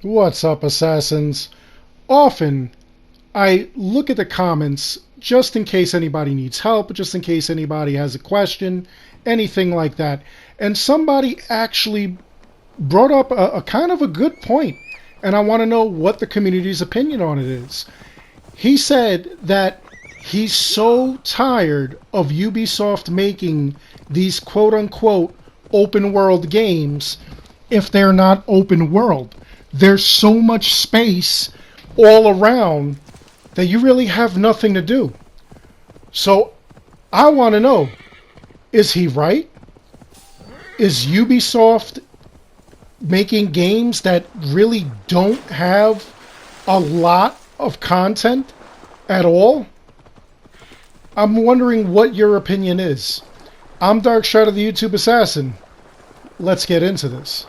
What's up, assassins? Often, I look at the comments just in case anybody needs help, just in case anybody has a question, anything like that. And somebody actually brought up a kind of a good point, and I want to know what the community's opinion on it is. He said that he's so tired of Ubisoft making these quote unquote open world games if they're not open world. There's so much space all around that you really have nothing to do. So I want to know, is he right? Is Ubisoft making games that really don't have a lot of content at all? I'm wondering what your opinion is. I'm Darkshard of the YouTube Assassin. Let's get into this.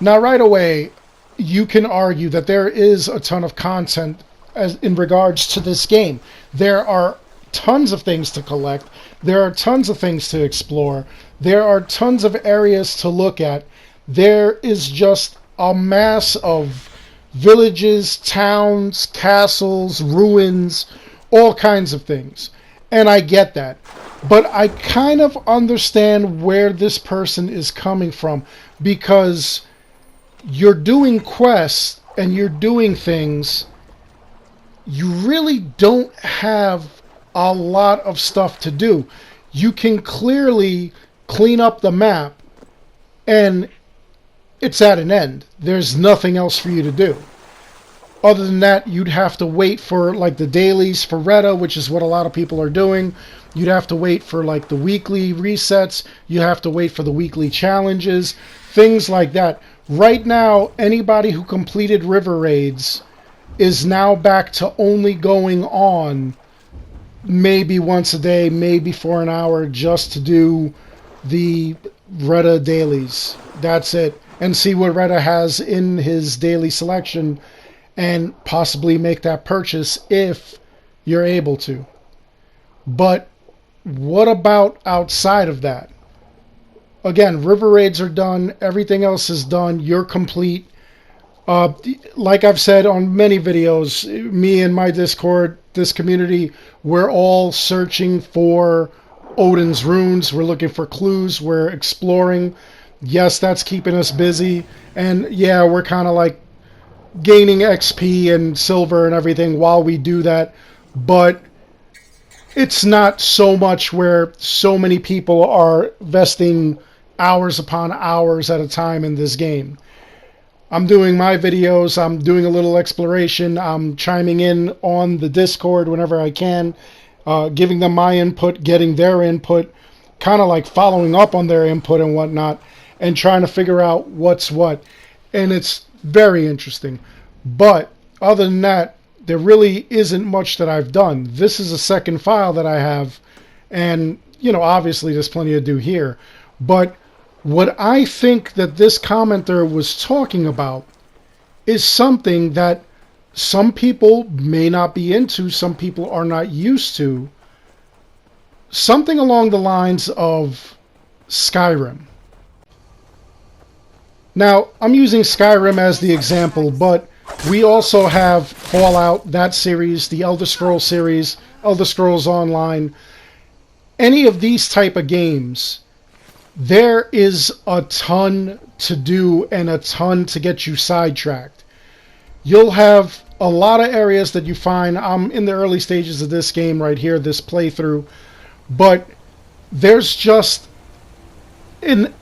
Now, right away, you can argue that there is a ton of content as in regards to this game. There are tons of things to collect. There are tons of things to explore. There are tons of areas to look at. There is just a mass of villages, towns, castles, ruins, all kinds of things. And I get that. But I kind of understand where this person is coming from, because you're doing quests and you're doing things, you really don't have a lot of stuff to do. You can clearly clean up the map and it's at an end. There's nothing else for you to do. Other than that, you'd have to wait for like the dailies for Retta, which is what a lot of people are doing. You'd have to wait for like the weekly resets. You have to wait for the weekly challenges, things like that. Right now, anybody who completed river raids is now back to only going on maybe once a day, maybe for an hour, just to do the Retta dailies. That's it. And see what Retta has in his daily selection and possibly make that purchase if you're able to. But what about outside of that? Again, river raids are done. Everything else is done. You're complete. Like I've said on many videos, me and my Discord, this community, we're all searching for Odin's runes. We're looking for clues. We're exploring. Yes, that's keeping us busy. And yeah, we're kind of like gaining XP and silver and everything while we do that. But it's not so much where so many people are vesting hours upon hours at a time in this game. I'm doing my videos, I'm doing a little exploration, I'm chiming in on the Discord whenever I can, giving them my input, getting their input, kind of like following up on their input and whatnot, and trying to figure out what's what. And it's very interesting. But other than that, there really isn't much that I've done. This is a second file that I have, and, you know, obviously there's plenty to do here. But what I think that this commenter was talking about is something that some people may not be into, some people are not used to. Something along the lines of Skyrim. Now, I'm using Skyrim as the example, but we also have Fallout, that series, the Elder Scrolls series, Elder Scrolls Online. Any of these type of games, there is a ton to do and a ton to get you sidetracked. You'll have a lot of areas that you find. I'm in the early stages of this game right here, this playthrough, but there's just an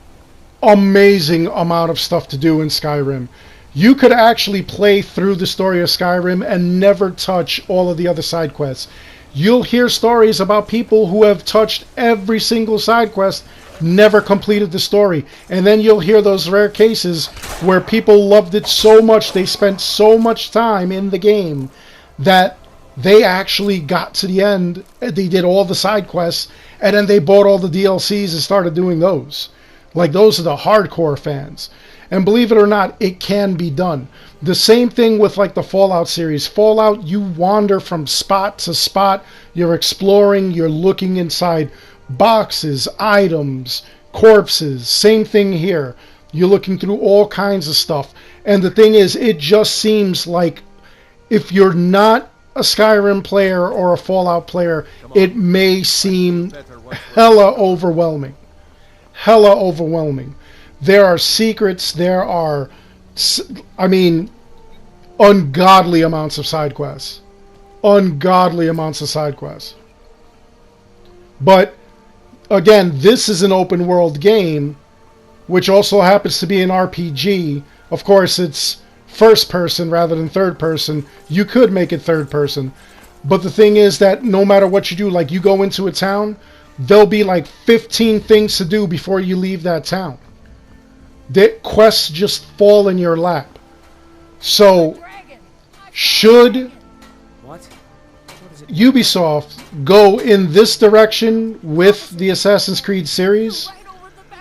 amazing amount of stuff to do in Skyrim. You could actually play through the story of Skyrim and never touch all of the other side quests. You'll hear stories about people who have touched every single side quest, never completed the story. And then you'll hear those rare cases where people loved it so much, they spent so much time in the game, that they actually got to the end, they did all the side quests, and then they bought all the DLCs and started doing those. Like, those are the hardcore fans. And believe it or not, it can be done. The same thing with like the Fallout series. Fallout, you wander from spot to spot. You're exploring, you're looking inside boxes, items, corpses. Same thing here. You're looking through all kinds of stuff. And the thing is, it just seems like if you're not a Skyrim player or a Fallout player, it may seem hella overwhelming. Hella overwhelming. There are secrets, there are, I mean, ungodly amounts of side quests. Ungodly amounts of side quests. But, again, this is an open world game, which also happens to be an RPG. Of course, it's first person rather than third person. You could make it third person. But the thing is that no matter what you do, like you go into a town, there'll be like 15 things to do before you leave that town. The quests just fall in your lap. So, should UbiSoft go in this direction with the Assassin's Creed series,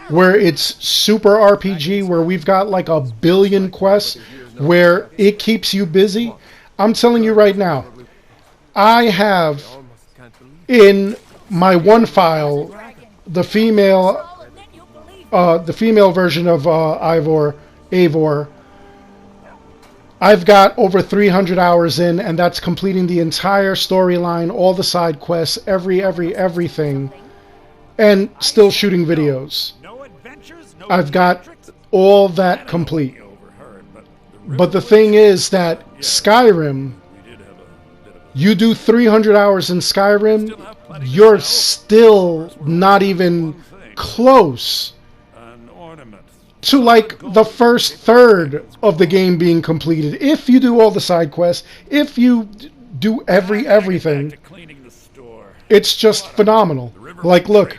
where it's super RPG, where we've got like a billion quests, where it keeps you busy? I'm telling you right now, I have in my one file the female version of Eivor. I've got over 300 hours in, and that's completing the entire storyline, all the side quests, everything, and still shooting videos. I've got all that complete. But the thing is that Skyrim, you do 300 hours in Skyrim, you're still not even close to like the first third of the game being completed. If you do all the side quests, if you do everything, it's just phenomenal. Like, look,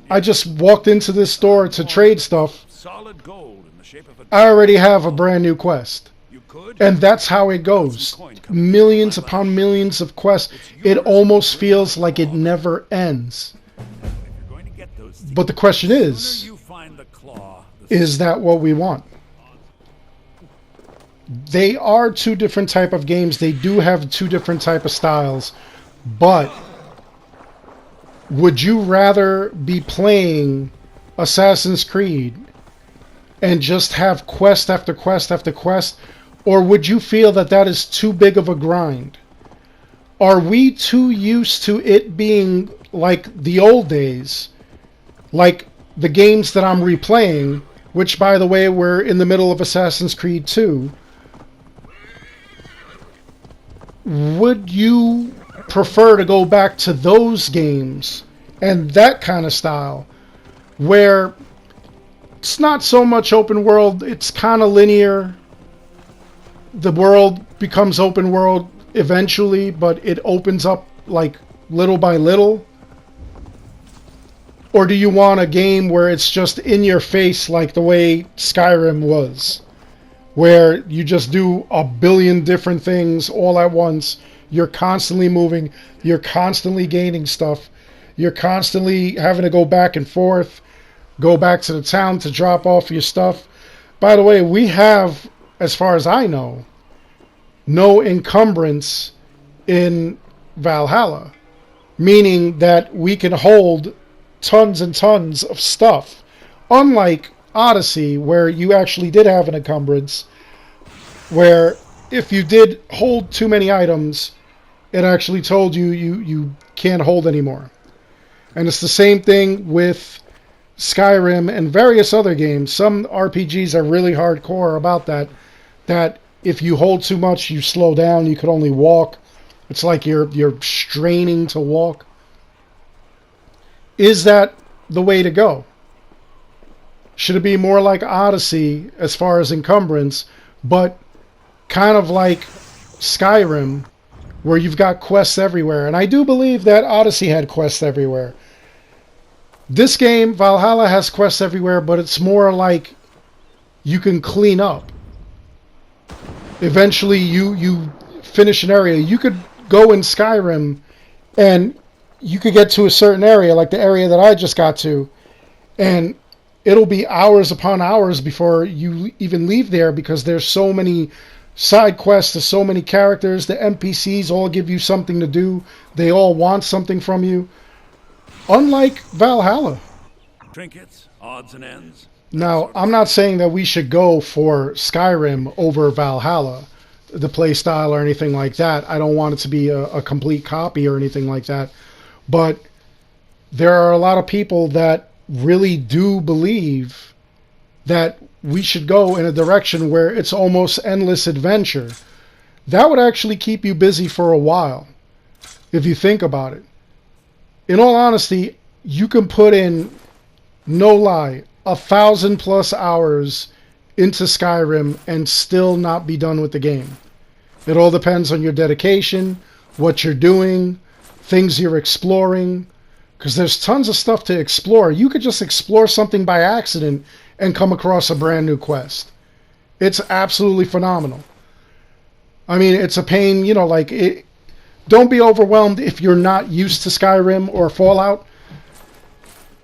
I just walked into this store to trade stuff. I already have a brand new quest. And that's how it goes. Millions upon millions of quests. It almost feels like it never ends. But the question is that what we want? They are two different type of games. They do have two different type of styles. But would you rather be playing Assassin's Creed and just have quest after quest after quest? Or would you feel that that is too big of a grind? Are we too used to it being like the old days? Like the games that I'm replaying, which, by the way, we're in the middle of Assassin's Creed 2. Would you prefer to go back to those games and that kind of style, where it's not so much open world, it's kind of linear? The world becomes open world eventually, but it opens up like little by little? Or do you want a game where it's just in your face like the way Skyrim was? Where you just do a billion different things all at once. You're constantly moving. You're constantly gaining stuff. You're constantly having to go back and forth. Go back to the town to drop off your stuff. By the way, we have, as far as I know, no encumbrance in Valhalla. Meaning that we can hold tons and tons of stuff. Unlike Odyssey, where you actually did have an encumbrance, where if you did hold too many items, it actually told you you can't hold anymore. And it's the same thing with Skyrim and various other games. Some RPGs are really hardcore about that. That if you hold too much, you slow down, you could only walk. It's like you're straining to walk. Is that the way to go? Should it be more like Odyssey as far as encumbrance, but kind of like Skyrim, where you've got quests everywhere? And I do believe that Odyssey had quests everywhere. This game, Valhalla, has quests everywhere, but it's more like you can clean up. Eventually, you finish an area. You could go in Skyrim and you could get to a certain area, like the area that I just got to, and it'll be hours upon hours before you even leave there, because there's so many side quests, there's so many characters, the NPCs all give you something to do, they all want something from you. Unlike Valhalla. Trinkets, odds and ends. Now, I'm not saying that we should go for Skyrim over Valhalla, the play style or anything like that. I don't want it to be a complete copy or anything like that. But there are a lot of people that really do believe that we should go in a direction where it's almost endless adventure. That would actually keep you busy for a while, if you think about it. In all honesty, you can put in, no lie, 1,000+ hours into Skyrim and still not be done with the game. It all depends on your dedication, what you're doing, things you're exploring, because there's tons of stuff to explore. You could just explore something by accident and come across a brand new quest. It's absolutely phenomenal. I mean, it's a pain, you know, like, don't be overwhelmed if you're not used to Skyrim or Fallout.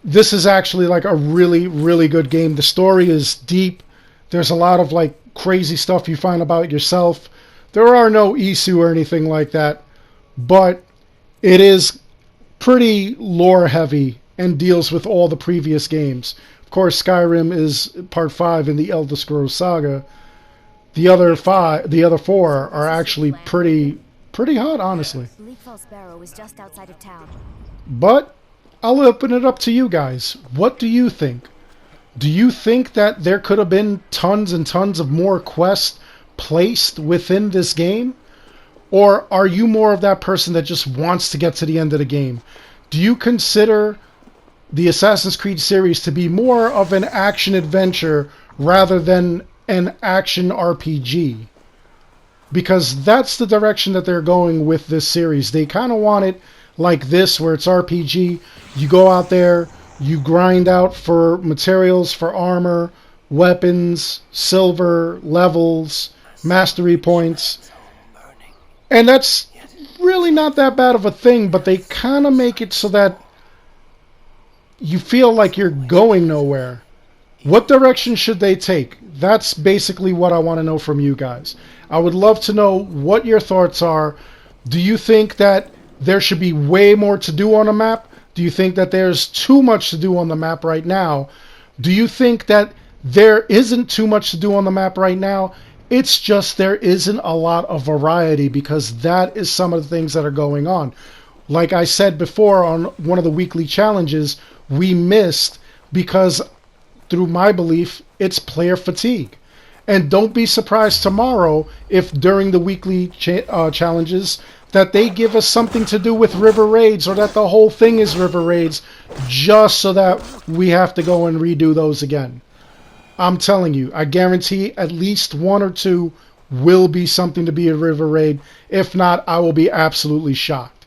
This is actually like a really, really good game. The story is deep. There's a lot of like crazy stuff you find about yourself. There are no Isu or anything like that, but it is pretty lore heavy and deals with all the previous games. Of course, Skyrim is part 5 in the Elder Scrolls saga. The other 4 are actually pretty hot, honestly. But I'll open it up to you guys. What do you think? Do you think that there could have been tons and tons of more quests placed within this game? Or are you more of that person that just wants to get to the end of the game? Do you consider the Assassin's Creed series to be more of an action adventure rather than an action RPG? Because that's the direction that they're going with this series. They kind of want it like this, where it's RPG. You go out there, you grind out for materials, for armor, weapons, silver, levels, mastery points. And that's really not that bad of a thing, but they kind of make it so that you feel like you're going nowhere. What direction should they take? That's basically what I want to know from you guys. I would love to know what your thoughts are. Do you think that there should be way more to do on a map? Do you think that there's too much to do on the map right now? Do you think that there isn't too much to do on the map right now? It's just there isn't a lot of variety, because that is some of the things that are going on. Like I said before on one of the weekly challenges, we missed because, through my belief, it's player fatigue. And don't be surprised tomorrow if during the weekly challenges that they give us something to do with river raids, or that the whole thing is river raids, just so that we have to go and redo those again. I'm telling you, I guarantee at least 1 or 2 will be something to be a river raid. If not, I will be absolutely shocked.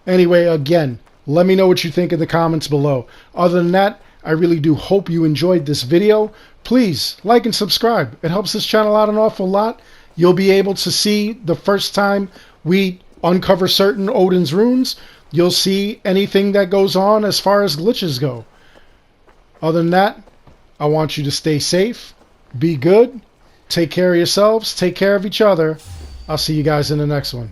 Anyway, again, let me know what you think in the comments below. Other than that, I really do hope you enjoyed this video. Please like and subscribe. It helps this channel out an awful lot. You'll be able to see the first time we uncover certain Odin's runes. You'll see anything that goes on as far as glitches go. Other than that, I want you to stay safe, be good, take care of yourselves, take care of each other. I'll see you guys in the next one.